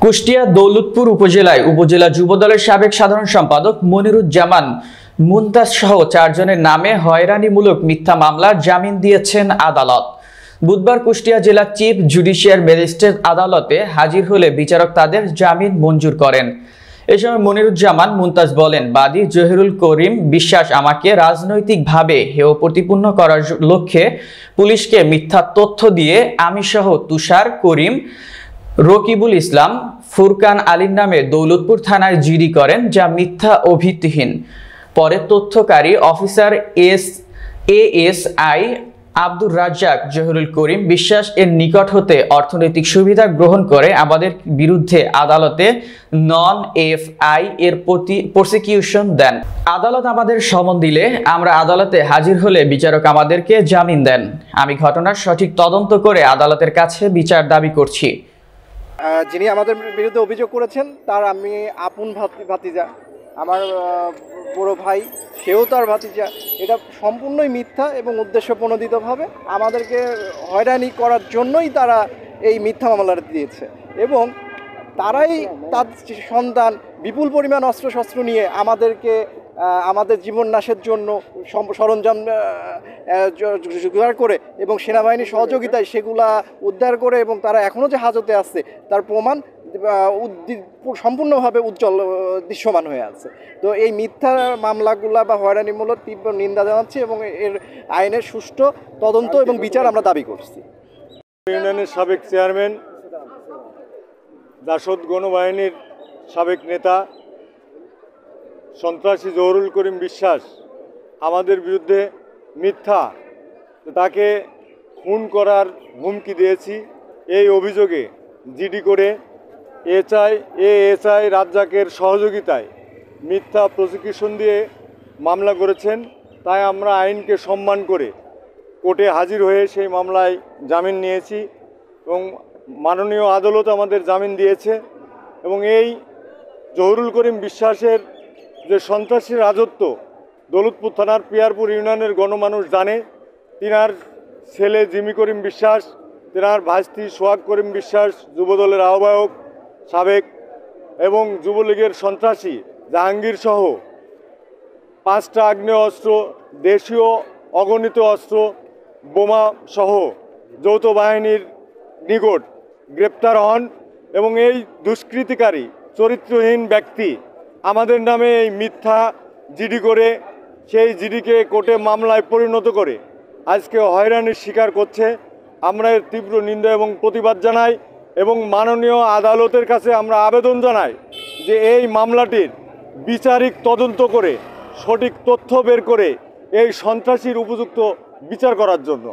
কুষ্টিয়া দৌলতপুর উপজেলায় উপজেলা যুবদলের সাবেক সাধারণ সম্পাদক মনিরুজ্জামান মুনতাজ সহ 4 জনের নামে হয়রানিমূলক মিথ্যা মামলার জামিন দিয়েছেন আদালত। বুধবার কুষ্টিয়া জেলা চিফ জুডিশিয়াল ম্যাজিস্ট্রেট আদালতে হাজির হলে বিচারক তাদের জামিন মঞ্জুর করেন। এ সময় মনিরুজ্জামান মুনতাজ বলেন, বাদী জহিরুল করিম বিশ্বাস আমাকে রাজনৈতিকভাবে হেয় প্রতিপন্ন করার লক্ষ্যে পুলিশকে মিথ্যা তথ্য দিয়ে আমি সহ তুষার, করিম, রকিবুল ইসলাম, ফুরকান আলীর নামে দৌলতপুর থানায় জিডি করেন, যা মিথ্যা ও ভিত্তিহীন। পরে তথ্যকারী অফিসার এএসআই আব্দুর রাজ্জাক জহিরুল করিম বিশ্বাস এর নিকট হতে অর্থনৈতিক সুবিধা গ্রহণ করে আমাদের বিরুদ্ধে আদালতে নন এফআই এর প্রসিকিউশন দেন। আদালত আমাদের সমন দিলে আমরা আদালতে হাজির হলে বিচারক আমাদেরকে জামিন দেন। আমি ঘটনার সঠিক তদন্ত করে আদালতের কাছে বিচার দাবি করছি। যিনি আমাদের বিরুদ্ধে অভিযোগ করেছেন তার আমি আপন ভাতিজা, আমার বড় ভাই, সেও তার ভাতিজা। এটা সম্পূর্ণই মিথ্যা এবং উদ্দেশ্যপ্রণোদিতভাবে আমাদেরকে হয়রানি করার জন্যই তারা এই মিথ্যা মামলাটা দিয়েছে এবং তারাই তার সন্তান বিপুল পরিমাণ অস্ত্রশস্ত্র নিয়ে আমাদের জীবন নাশের জন্য সরঞ্জাম জোগাড় করে এবং সেনাবাহিনীর সহযোগিতায় সেগুলা উদ্ধার করে এবং তারা এখনও যে হাজতে আছে তার প্রমাণ সম্পূর্ণভাবে উজ্জ্বল দৃশ্যমান হয়ে আছে। তো এই মিথ্যা মামলাগুলা বা হয়রানিমূলক তীব্র নিন্দা জানাচ্ছি এবং এর আইনের সুষ্ঠু তদন্ত এবং বিচার আমরা দাবি করছি। ইউনিয়নের সাবেক চেয়ারম্যান, জাসদ গণবাহিনীর সাবেক নেতা সন্ত্রাসী জহিরুল করিম বিশ্বাস আমাদের বিরুদ্ধে মিথ্যা, তাকে খুন করার হুমকি দিয়েছি এই অভিযোগে জিডি করে এএসআই রাজ্জাকের সহযোগিতায় মিথ্যা প্রসিকিউশন দিয়ে মামলা করেছেন। তাই আমরা আইনকে সম্মান করে কোর্টে হাজির হয়ে সেই মামলায় জামিন নিয়েছি এবং মাননীয় আদালত আমাদের জামিন দিয়েছে। এবং এই জহিরুল করিম বিশ্বাসের যে সন্ত্রাসী রাজত্ব দৌলতপুর থানার পিয়ারপুর ইউনিয়নের গণমানুষ জানে। তিনার ছেলে জিমি করিম বিশ্বাস, তিনার ভাস্তি সোহাগ করিম বিশ্বাস যুবদলের আহ্বায়ক সাবেক এবং যুবলীগের সন্ত্রাসী জাহাঙ্গীর সহ 5টা আগ্নেয় অস্ত্র, দেশীয় অগণিত অস্ত্র, বোমা সহ যৌথ বাহিনীর নিকট গ্রেপ্তার হন এবং এই দুষ্কৃতিকারী চরিত্রহীন ব্যক্তি আমাদের নামে এই মিথ্যা জিডি করে সেই জিডিকে কোর্টে মামলায় পরিণত করে আজকে হয়রানির শিকার করছে। আমরা এর তীব্র নিন্দা এবং প্রতিবাদ জানাই এবং মাননীয় আদালতের কাছে আমরা আবেদন জানাই যে এই মামলাটির বিচারিক তদন্ত করে সঠিক তথ্য বের করে এই সন্ত্রাসীর উপযুক্ত বিচার করার জন্য।